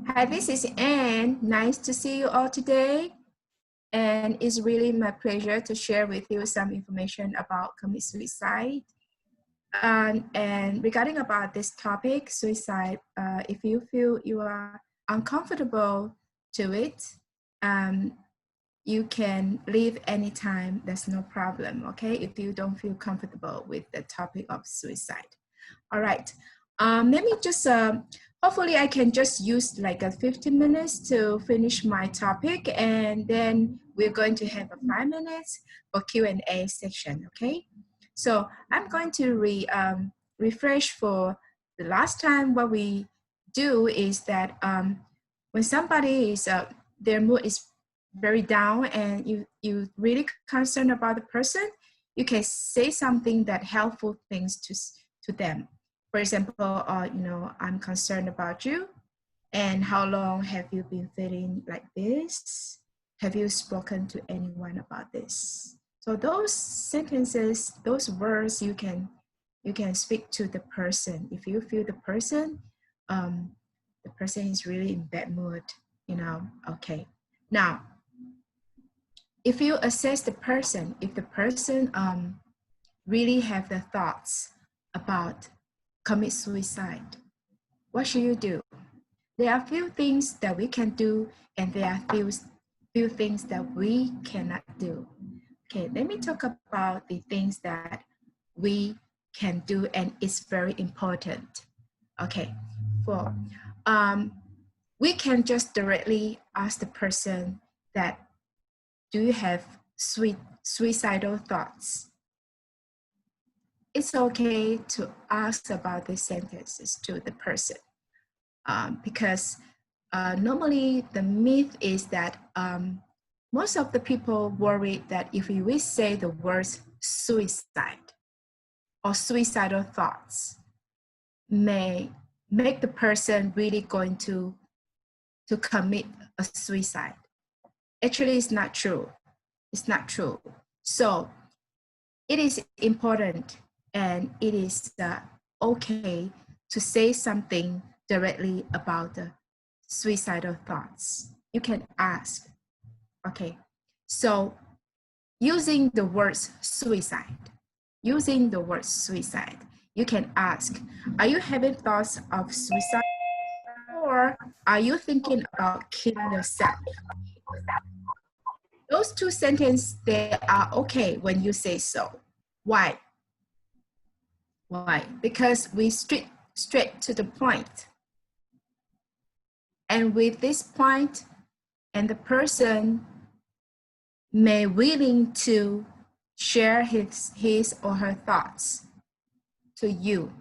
Hi, this is Anne. Nice to see you all today. And it's really my pleasure to share with you some information about commit suicide. And regarding about this topic, suicide, if you feel you are uncomfortable to it, um, you can leave anytime. There's no problem, okay? If you don't feel comfortable with the topic of suicide. All right. Let me just, hopefully I can just use like a 15 minutes to finish my topic, and then we're going to have a 5 minutes for Q&A section, okay? So I'm going to refresh for the last time. What we do is that when somebody is, their mood is very down and you really concerned about the person, you can say something that helpful things to them. For example, I'm concerned about you, and how long have you been feeling like this? Have you spoken to anyone about this? So those sentences, those words, you can speak to the person. If you feel the person is really in bad mood, okay. Now, if you assess the person, if the person really have the thoughts about commit suicide, what should you do? There are few things that we can do, and there are few things that we cannot do. Okay, let me talk about the things that we can do, and it's very important. Okay, for we can just directly ask the person that, do you have suicidal thoughts? It's okay to ask about these sentences to the person, because normally the myth is that most of the people worry that if we say the words suicide or suicidal thoughts may make the person really going to commit a suicide. Actually, it's not true. It's not true. So it is important, and it is okay to say something directly about the suicidal thoughts. You can ask, okay, so using the words suicide, you can ask, are you having thoughts of suicide, or are you thinking about killing yourself? Those two sentences, they are okay when you say so. Why? Why? Because we straight to the point. And with this point, and the person may willing to share his or her thoughts to you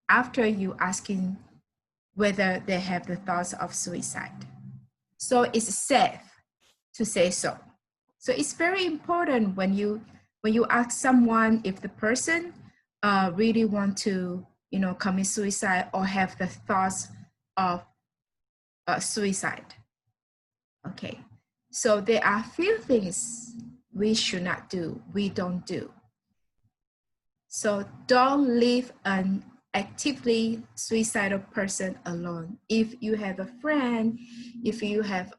after you asking whether they have the thoughts of suicide. So it's safe to say so. So it's very important when you ask someone if the person really want to commit suicide or have the thoughts of suicide. Okay, so there are few things we should not do, we don't do. So don't leave an actively suicidal person alone. If you have a friend, if you have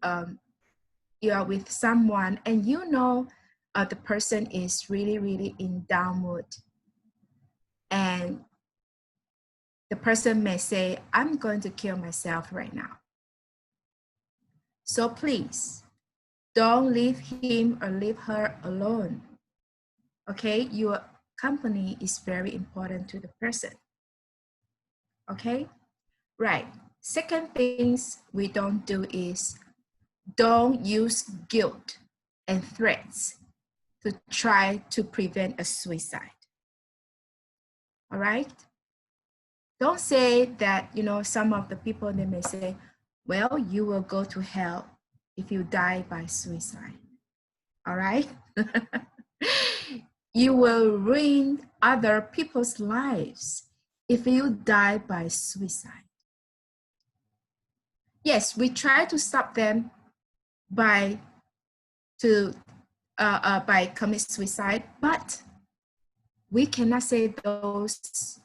you are with someone and the person is really in down mood, and the person may say, I'm going to kill myself right now. So please don't leave him or leave her alone. Okay, your company is very important to the person. Okay, right. Second things we don't do is don't use guilt and threats to try to prevent a suicide. All right? Don't say that, some of the people, they may say, well, you will go to hell if you die by suicide. All right? You will ruin other people's lives if you die by suicide. Yes, we try to stop them by commit suicide, but we cannot say those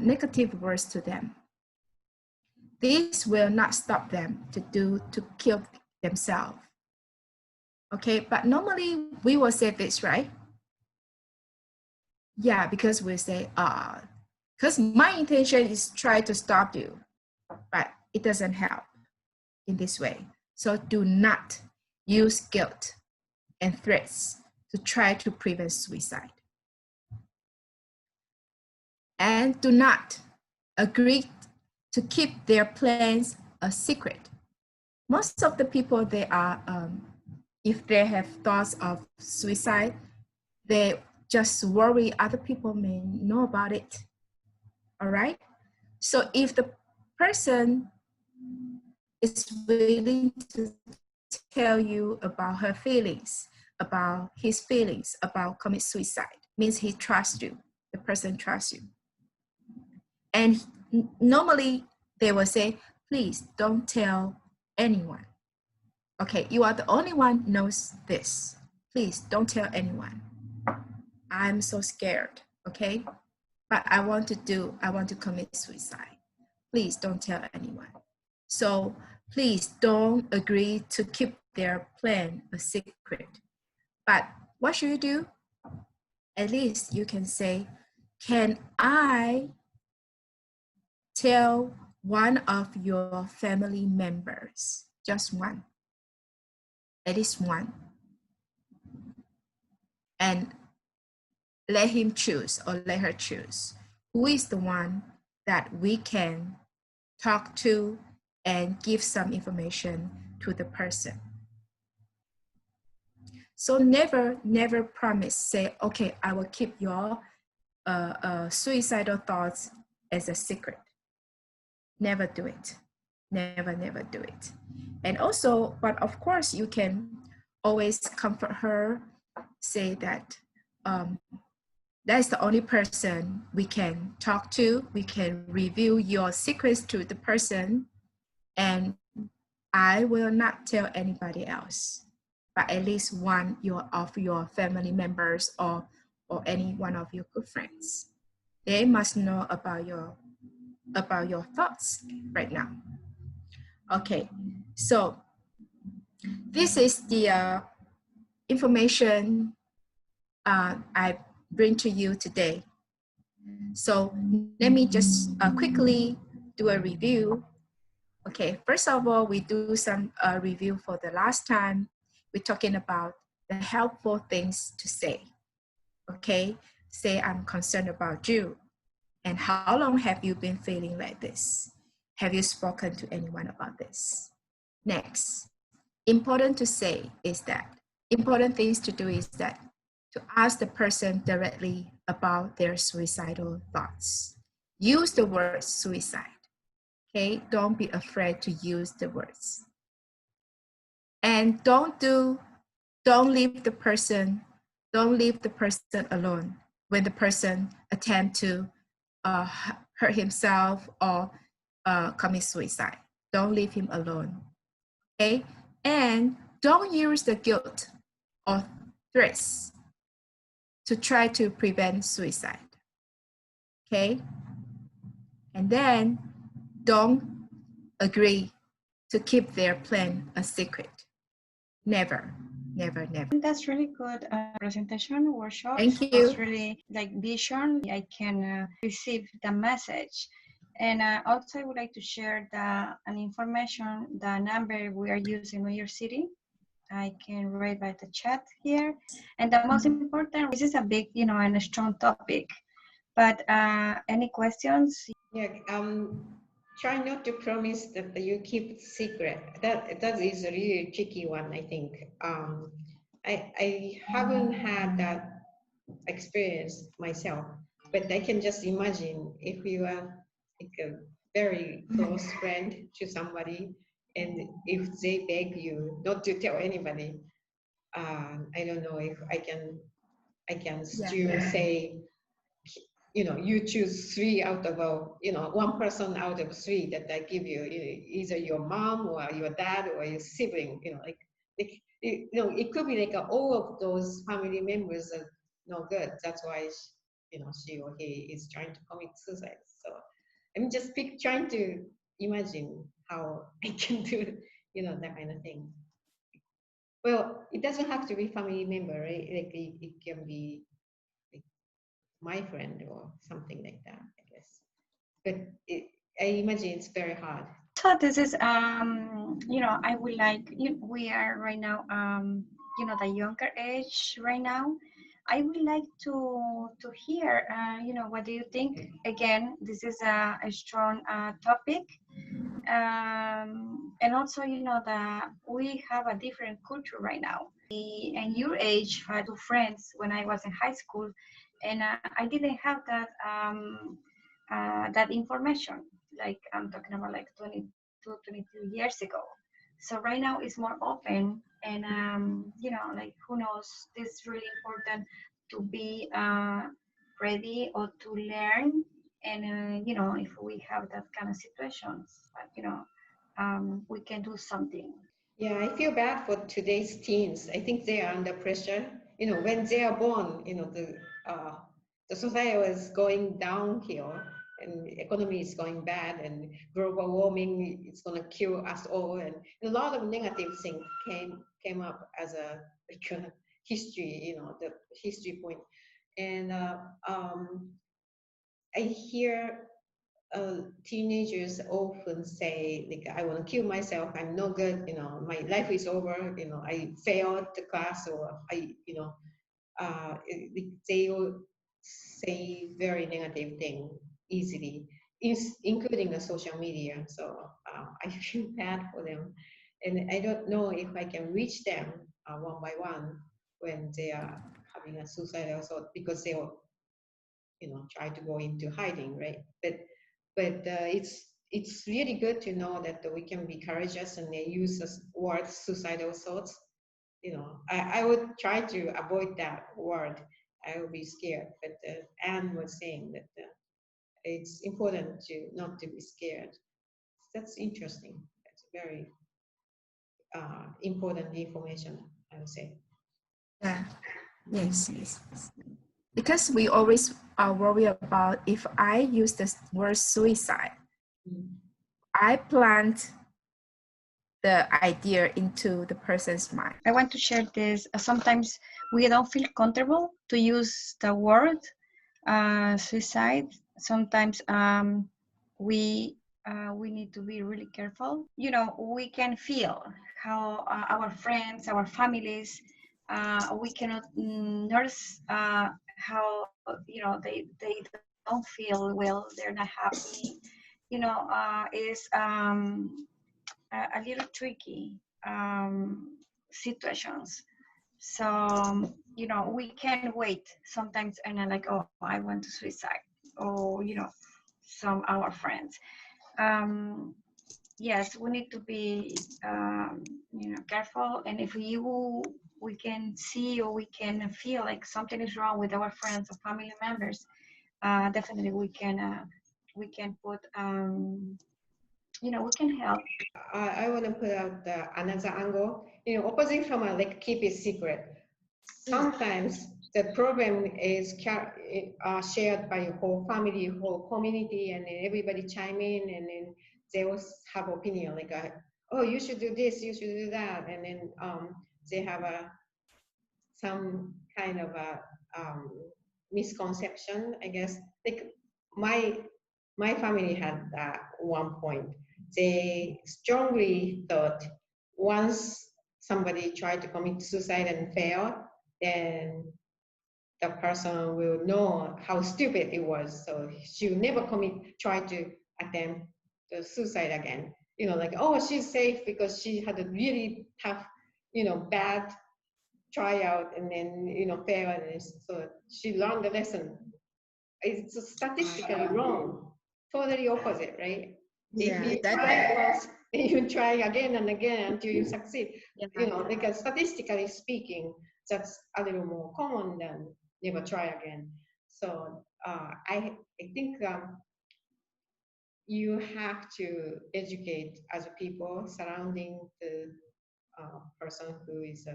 negative words to them. this will not stop them to kill themselves. Okay, but normally we will say this, right? Yeah, because we say, because my intention is try to stop you, but it doesn't help in this way. So do not use guilt and threats to try to prevent suicide. And do not agree to keep their plans a secret. Most of the people, they are, if they have thoughts of suicide, they just worry other people may know about it. All right. So if the person is willing to tell you about her feelings, about his feelings, about commit suicide, means he trusts you. The person trusts you. And normally they will say, please don't tell anyone. Okay, you are the only one knows this. Please don't tell anyone. I'm so scared, okay? But I want to commit suicide. Please don't tell anyone. So please don't agree to keep their plan a secret. But what should you do? At least you can say, can I tell one of your family members, just one, at least one, and let him choose or let her choose who is the one that we can talk to and give some information to the person. So never promise, say, okay, I will keep your suicidal thoughts as a secret. Never do it. Never do it. And also, but of course, you can always comfort her, say that that's the only person we can talk to. We can reveal your secrets to the person, and I will not tell anybody else, but at least one of your family members or any one of your good friends. They must know about your thoughts right now. Okay, so this is the information I bring to you today. So let me just quickly do a review. Okay, first of all, we do some review for the last time. We're talking about the helpful things to say. Okay, say I'm concerned about you. And how long have you been feeling like this? Have you spoken to anyone about this? Next, important things to do is that to ask the person directly about their suicidal thoughts. Use the word suicide. Okay, don't be afraid to use the words. And don't leave the person alone when the person attempt to hurt himself or commit suicide. Don't leave him alone. Okay, and don't use the guilt or threats to try to prevent suicide. Okay, and then don't agree to keep their plan a secret. Never. That's really good presentation workshop. Thank you. It's really like vision. I can receive the message. And also I would like to share an information, the number we are using in New York City. I can read by the chat here. And the most important, this is a big, and a strong topic. But any questions? Yeah, try not to promise that you keep secret. That is a really tricky one, I think. I haven't had that experience myself, but I can just imagine if you are like a very close friend to somebody, and if they beg you not to tell anybody, I don't know if I can still say, you choose three out of one person out of three that I give you, either your mom or your dad or your sibling, it could be like all of those family members are no good. That's why she or he is trying to commit suicide. So I'm just trying to imagine how I can do, that kind of thing. Well, it doesn't have to be family member, right? Like it can be like my friend or something like that, I guess. But I imagine it's very hard. So this is, I would like, we are right now, the younger age right now. I would like to hear, what do you think? Again, this is a strong topic. And also, that we have a different culture right now. And your age, I had two friends when I was in high school, and I didn't have that information. Like I'm talking about like 22, 22 years ago. So right now it's more open, and like who knows? This is really important to be ready or to learn, and if we have that kind of situations, we can do something. Yeah, I feel bad for today's teens. I think they are under pressure. When they are born, the society was going downhill and the economy is going bad and global warming is going to kill us all, and a lot of negative things came up as a like, history, the history point. And I hear teenagers often say, like, I want to kill myself, I'm no good, my life is over, I failed the class, or they will say very negative thing easily, including the social media. So I feel bad for them. And I don't know if I can reach them one by one when they are having a suicidal thought, because they will, try to go into hiding, right? But it's really good to know that we can be courageous and they use the word suicidal thoughts. I would try to avoid that word. I would be scared. But Anne was saying that it's important to not to be scared. That's interesting. That's very important information, I would say. Yeah. Yes, yes. Because we always worry about if I use the word suicide, I plant the idea into the person's mind. I want to share this. Sometimes we don't feel comfortable to use the word suicide. Sometimes we need to be really careful. We can feel how our friends, our families, we cannot nurse how they don't feel well. They're not happy. Is a little tricky situations. So, we can wait sometimes and I'm like, oh, I want to suicide. Or, some our friends. Um, yes, we need to be, careful. And if we can see or we can feel like something is wrong with our friends or family members, definitely we can put, we can help. I want to put out another angle, opposite from like keep it secret. Sometimes the problem is shared by your whole family, whole community, and then everybody chime in, and then they will have opinion like, oh, you should do this, you should do that, and then they have some kind of a misconception, I guess. Like my family had that one point. They strongly thought once somebody tried to commit suicide and failed, then the person will know how stupid it was. So she'll never try to attempt the suicide again. Like, oh, she's safe because she had a really tough, bad tryout and then, failed. And so she learned the lesson. It's statistically wrong. Totally opposite, right? Yeah, If you try once, you try again and again until you succeed. Because statistically speaking, that's a little more common than never try again. So I think you have to educate other people surrounding the person who is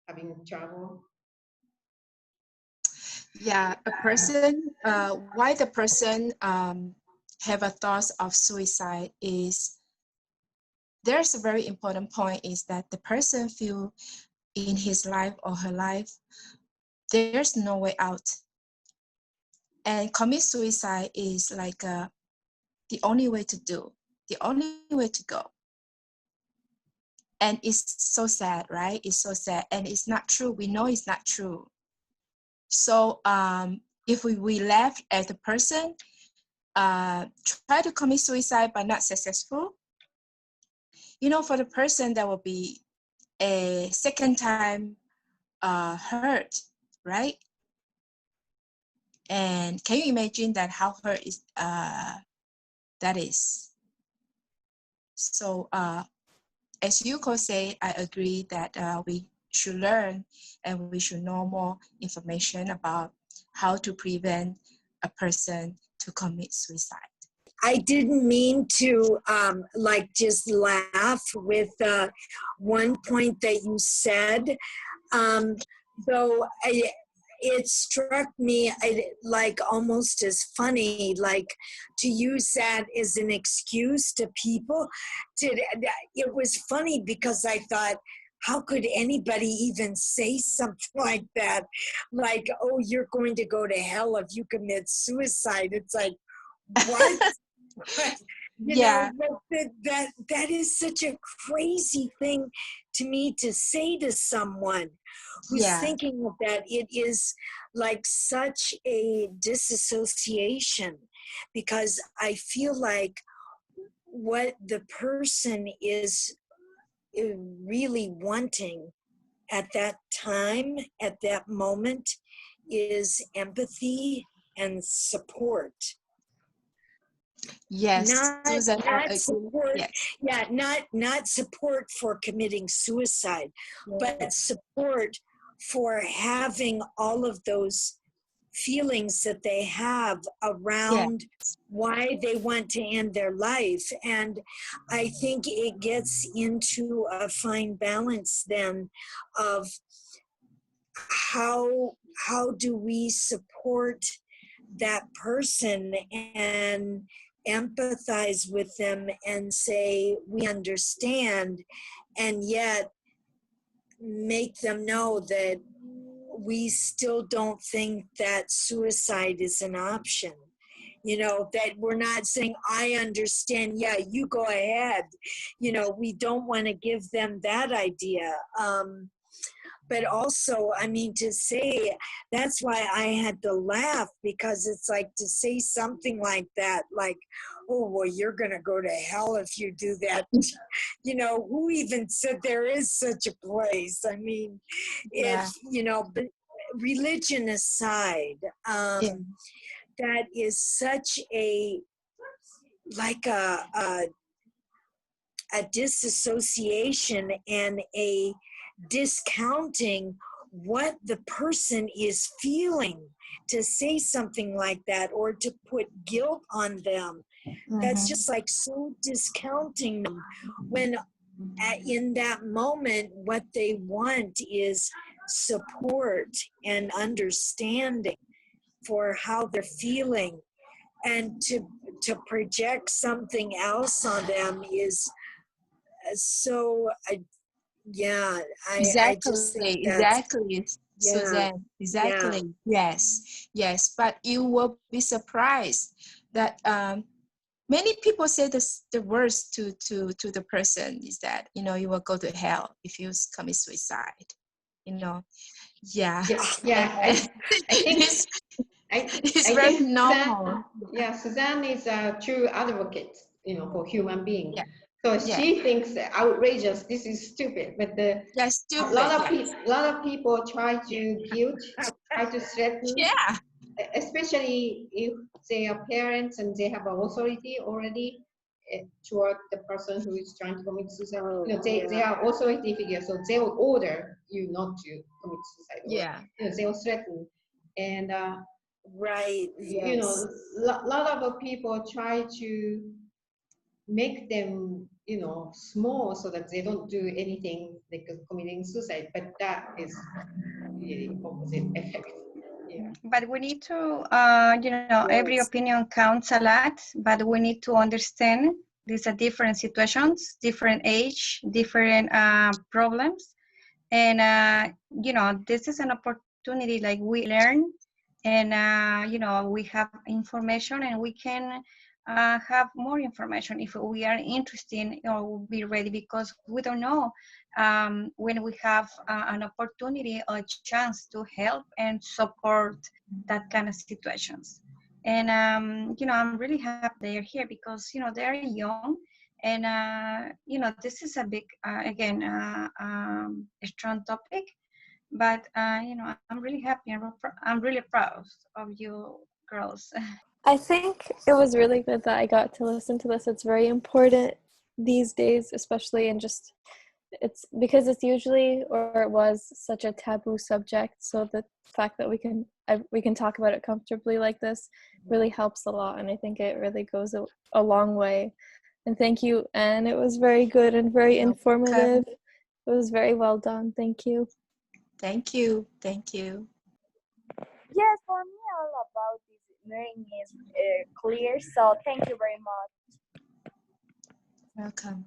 having trouble. Yeah, a person, why the person have a thought of suicide is there's a very important point is that the person feel in his life or her life, there's no way out. And commit suicide is like the only way to do, the only way to go. And it's so sad, right? It's so sad. And it's not true. We know it's not true. So if we left as a person, try to commit suicide but not successful, you know, for the person that will be a second time hurt, right? And can you imagine that how hurt is that is? So as Yuko say, I agree that we should learn and we should know more information about how to prevent a person to commit suicide. I didn't mean to like just laugh with one point that you said, though it struck me like almost as funny, like to use that as an excuse to people. It was funny because I thought, how could anybody even say something like that? Like, oh, you're going to go to hell if you commit suicide. It's like, what? You know, that is such a crazy thing to me to say to someone who's thinking of that. It is like such a disassociation, because I feel like what the person is really wanting at that time, at that moment, is empathy and support. Yes, Not Susan, support. yes. Yeah, not support for committing suicide, but support for having all of those feelings that they have around why they want to end their life. And I think it gets into a fine balance then of how do we support that person and empathize with them and say we understand, and yet make them know that we still don't think that suicide is an option. You know, that we're not saying, I understand, yeah, you go ahead. You know, we don't want to give them that idea. But also, I mean, to say, that's why I had to laugh, because it's like to say something like that, like, oh, well, you're going to go to hell if you do that. You know, who even said there is such a place? I mean, if, you know, but religion aside, that is such a, like a disassociation and a discounting what the person is feeling to say something like that, or to put guilt on them. That's just like so discounting them, when in that moment what they want is support and understanding for how they're feeling. And to project something else on them is so I just think that's, exactly, Suzanne, exactly. Yes, but you will be surprised that many people say the worst to the person is that, you know, you will go to hell if you commit suicide, you know. I think it's I very think normal. Suzanne is a true advocate, you know, for human being. So Yeah. she thinks outrageous, this is stupid, but Stupid. a lot of people try to guilt, try to threaten, especially if they are parents and they have an authority already toward the person who is trying to commit suicide. You know, they are authority figures, so they will order you not to commit suicide. Or, you know, they will threaten, and you know, lot of people try to make them, you know, small so that they don't do anything like committing suicide, but that is really opposite effect. Yeah. But we need to, every Yes. opinion counts a lot, but we need to understand these are different situations, different age, different problems. And, this is an opportunity like we learn and, we have information and we can have more information if we are interested or be ready because we don't know when we have an opportunity or a chance to help and support that kind of situations. And, I'm really happy they're here because, they're young and, this is a big, again, a strong topic, but, I'm really happy and I'm really proud of you girls. I think it was really good that I got to listen to this. It's very important these days, especially in just it's because it's usually or it was such a taboo subject. So the fact that we can talk about it comfortably like this really helps a lot, and I think it really goes a long way. And thank you, Anne. It was very good and very informative. It was very well done. Thank you. Thank you. Thank you. Yes, for me, all about this learning is clear. So thank you very much. Welcome.